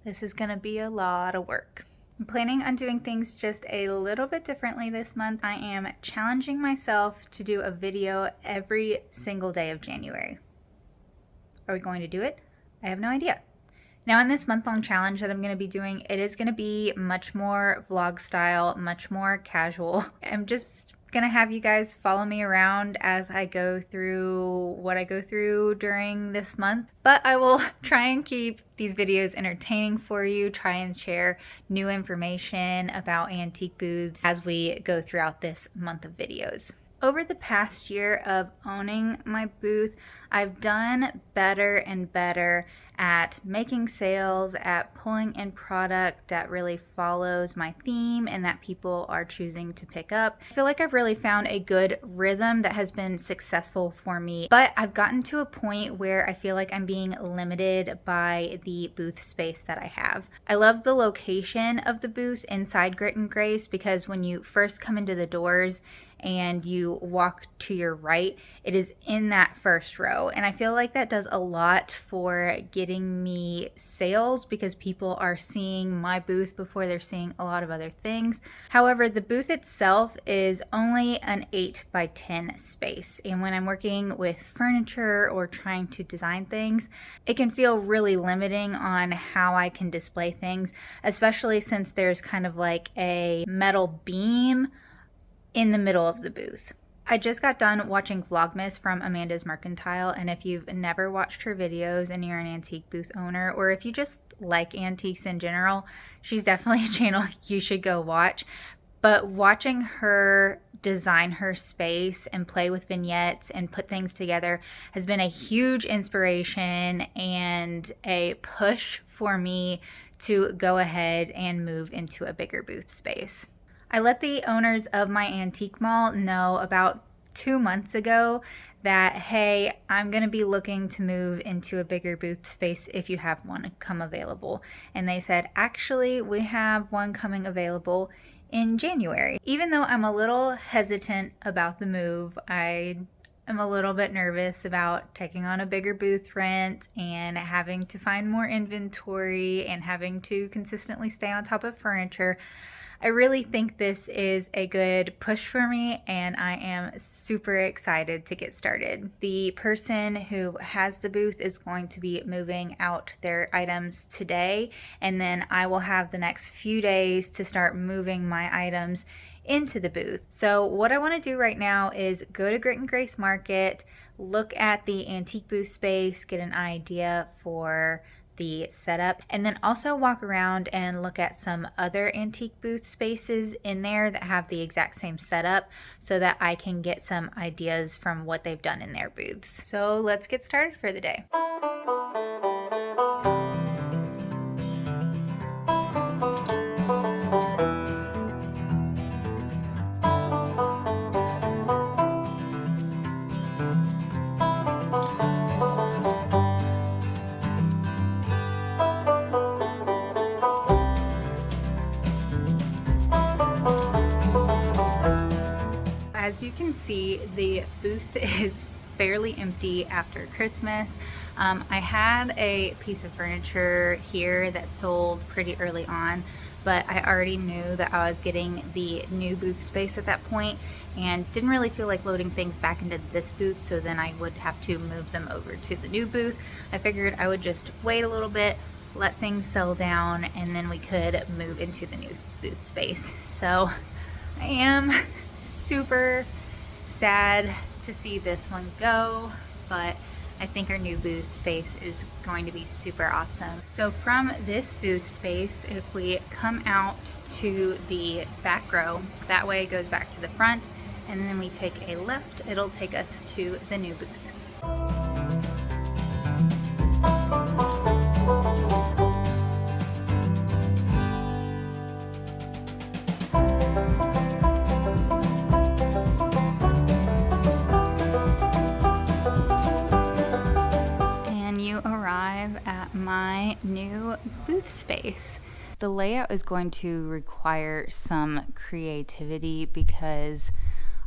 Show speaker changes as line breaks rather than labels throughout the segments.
This is gonna be a lot of work. I'm planning on doing things just a little bit differently this month. I am challenging myself to do a video every single day of January. Are we going to do it? I have no idea. Now in this month-long challenge that I'm going to be doing, it is going to be much more vlog style, much more casual. I'm just going to have you guys follow me around as I go through what I go through during this month. But I will try and keep these videos entertaining for you, try and share new information about antique booths as we go throughout this month of videos. Over the past year of owning my booth, I've done better and better at making sales, at pulling in product that really follows my theme and that people are choosing to pick up. I feel like I've really found a good rhythm that has been successful for me, but I've gotten to a point where I feel like I'm being limited by the booth space that I have. I love the location of the booth inside Grit and Grace because when you first come into the doors and you walk to your right, it is in that first row. And I feel like that does a lot for getting me sales because people are seeing my booth before they're seeing a lot of other things. However, the booth itself is only an 8 by 10 space. And when I'm working with furniture or trying to design things, it can feel really limiting on how I can display things, especially since there's kind of like a metal beam in the middle of the booth. I just got done watching Vlogmas from Amanda's Mercantile, and if you've never watched her videos and you're an antique booth owner, or if you just like antiques in general, she's definitely a channel you should go watch. But watching her design her space and play with vignettes and put things together has been a huge inspiration and a push for me to go ahead and move into a bigger booth space. I let the owners of my antique mall know about 2 months ago that, hey, I'm going to be looking to move into a bigger booth space if you have one come available. And they said, actually, we have one coming available in January. Even though I'm a little hesitant about the move, I am a little bit nervous about taking on a bigger booth rent and having to find more inventory and having to consistently stay on top of furniture. I really think this is a good push for me and I am super excited to get started. The person who has the booth is going to be moving out their items today, and then I will have the next few days to start moving my items into the booth. So what I want to do right now is go to Grit and Grace Market, look at the antique booth space, get an idea for the setup, and then also walk around and look at some other antique booth spaces in there that have the exact same setup so that I can get some ideas from what they've done in their booths. So let's get started for the day. As you can see, the booth is fairly empty after Christmas. I had a piece of furniture here that sold pretty early on, but I already knew that I was getting the new booth space at that point and didn't really feel like loading things back into this booth, so then I would have to move them over to the new booth. I figured I would just wait a little bit, let things settle down, and then we could move into the new booth space. So I am super sad to see this one go, but I think our new booth space is going to be super awesome. So from this booth space, if we come out to the back row, that way it goes back to the front, and then we take a left, it'll take us to the new booth. My new booth space. The layout is going to require some creativity because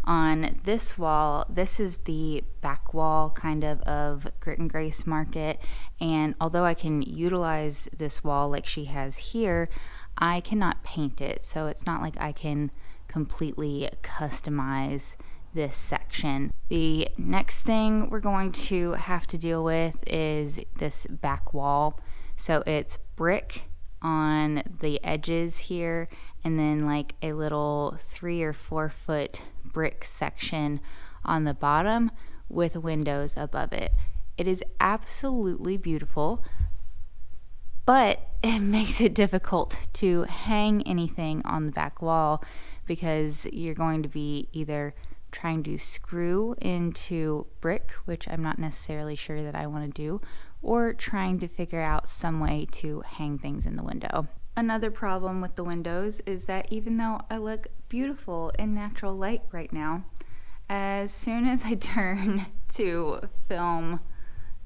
On this wall, this is the back wall kind of Grit and Grace Market, and although I can utilize this wall like she has here, I cannot paint it, so it's not like I can completely customize this section. The next thing we're going to have to deal with is this back wall. So it's brick on the edges here, and then like a little 3 or 4 foot brick section on the bottom with windows above it. It is absolutely beautiful, but it makes it difficult to hang anything on the back wall because you're going to be either trying to screw into brick, which I'm not necessarily sure that I want to do, or trying to figure out some way to hang things in the window. Another problem with the windows is that even though I look beautiful in natural light right now, as soon as I turn to film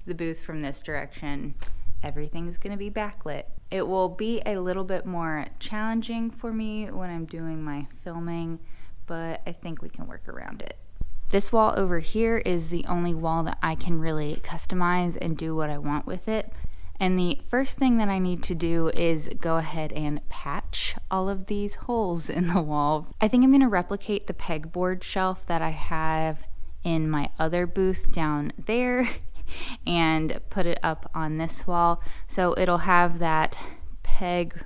the booth from this direction, everything's going to be backlit. It will be a little bit more challenging for me when I'm doing my filming, but I think we can work around it. This wall over here is the only wall that I can really customize and do what I want with it. And the first thing that I need to do is go ahead and patch all of these holes in the wall. I think I'm going to replicate the pegboard shelf that I have in my other booth down there and put it up on this wall. So it'll have that peg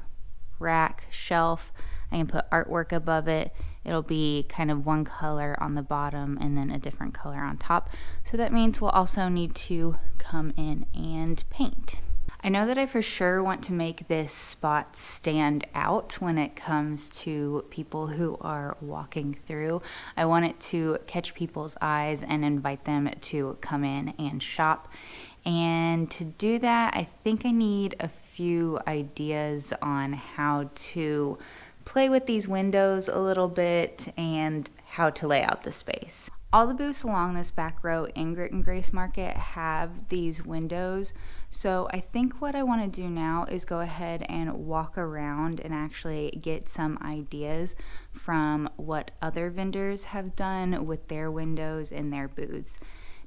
rack shelf. I can put artwork above it. It'll be kind of one color on the bottom and then a different color on top. So that means we'll also need to come in and paint. I know that I for sure want to make this spot stand out when it comes to people who are walking through. I want it to catch people's eyes and invite them to come in and shop. And to do that, I think I need a few ideas on how to play with these windows a little bit and how to lay out the space. All the booths along this back row in Grit and Grace Market have these windows, so I think what I want to do now is go ahead and walk around and actually get some ideas from what other vendors have done with their windows in their booths.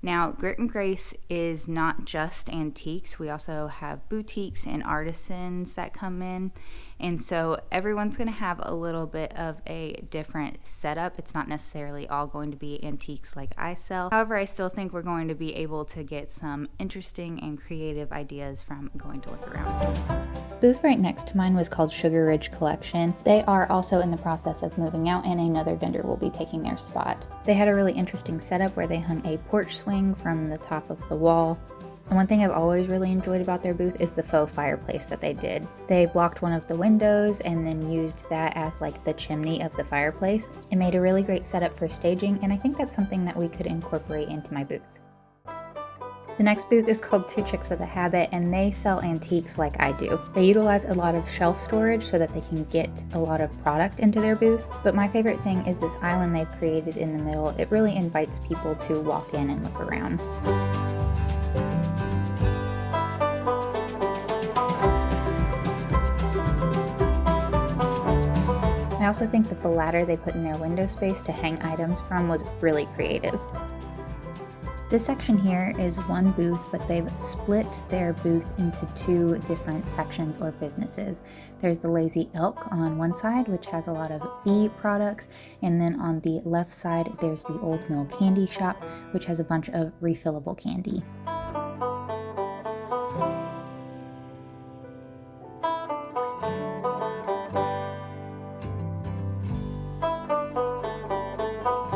Now, Grit and Grace is not just antiques. We also have boutiques and artisans that come in. And so everyone's going to have a little bit of a different setup. It's not necessarily all going to be antiques like I sell. However, I still think we're going to be able to get some interesting and creative ideas from going to look around. Booth right next to mine was called Sugar Ridge Collection. They are also in the process of moving out, and another vendor will be taking their spot. They had a really interesting setup where they hung a porch swing from the top of the wall. And one thing I've always really enjoyed about their booth is the faux fireplace that they did. They blocked one of the windows and then used that as like the chimney of the fireplace. It made a really great setup for staging, and I think that's something that we could incorporate into my booth. The next booth is called Two Chicks with a Habit, and they sell antiques like I do. They utilize a lot of shelf storage so that they can get a lot of product into their booth, but my favorite thing is this island they've created in the middle. It really invites people to walk in and look around. I also think that the ladder they put in their window space to hang items from was really creative. This section here is one booth, but they've split their booth into 2 different sections or businesses. There's the Lazy Elk on one side, which has a lot of bee products, and then on the left side there's the Old Mill Candy Shop, which has a bunch of refillable candy.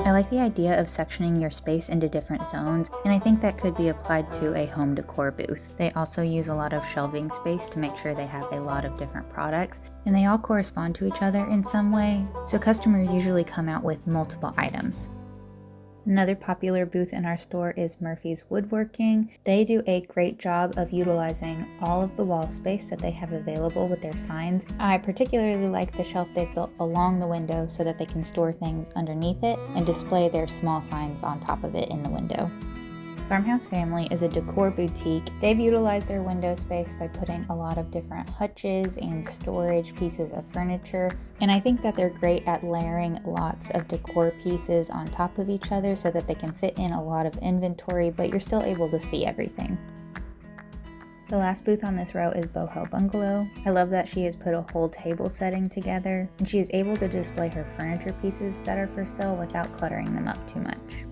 I like the idea of sectioning your space into different zones, and I think that could be applied to a home decor booth. They also use a lot of shelving space to make sure they have a lot of different products, and they all correspond to each other in some way, so customers usually come out with multiple items. Another popular booth in our store is Murphy's Woodworking. They do a great job of utilizing all of the wall space that they have available with their signs. I particularly like the shelf they've built along the window so that they can store things underneath it and display their small signs on top of it in the window. Farmhouse Family is a decor boutique. They've utilized their window space by putting a lot of different hutches and storage pieces of furniture. And I think that they're great at layering lots of decor pieces on top of each other so that they can fit in a lot of inventory, but you're still able to see everything. The last booth on this row is Boho Bungalow. I love that she has put a whole table setting together, and she is able to display her furniture pieces that are for sale without cluttering them up too much.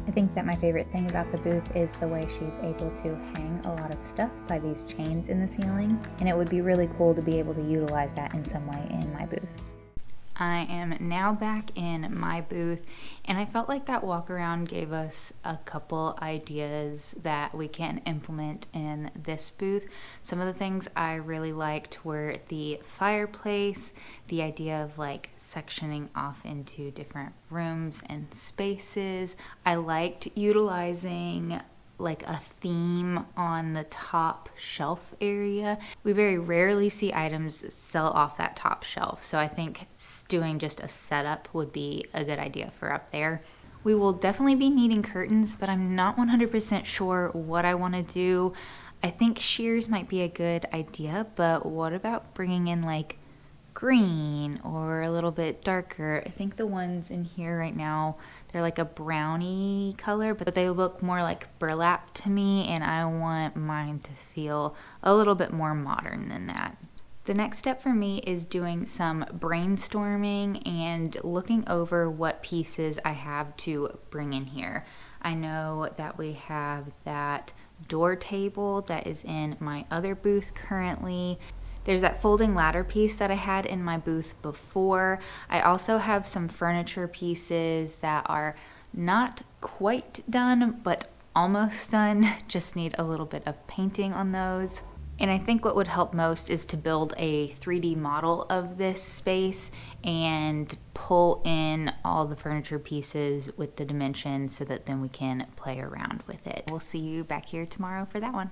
I think that my favorite thing about the booth is the way she's able to hang a lot of stuff by these chains in the ceiling, and it would be really cool to be able to utilize that in some way in my booth. I am now back in my booth, and I felt like that walk around gave us a couple ideas that we can implement in this booth. Some of the things I really liked were the fireplace, the idea of like sectioning off into different rooms and spaces. I liked utilizing like a theme on the top shelf area. We very rarely see items sell off that top shelf, so I think doing just a setup would be a good idea for up there. We will definitely be needing curtains, but I'm not 100% sure what I want to do. I think shears might be a good idea, but what about bringing in like green or a little bit darker? I think the ones in here right now, they're like a brownie color, but they look more like burlap to me, and I want mine to feel a little bit more modern than that. The next step for me is doing some brainstorming and looking over what pieces I have to bring in here. I know that we have that door table that is in my other booth currently. There's that folding ladder piece that I had in my booth before. I also have some furniture pieces that are not quite done, but almost done. Just need a little bit of painting on those. And I think what would help most is to build a 3D model of this space and pull in all the furniture pieces with the dimensions so that then we can play around with it. We'll see you back here tomorrow for that one.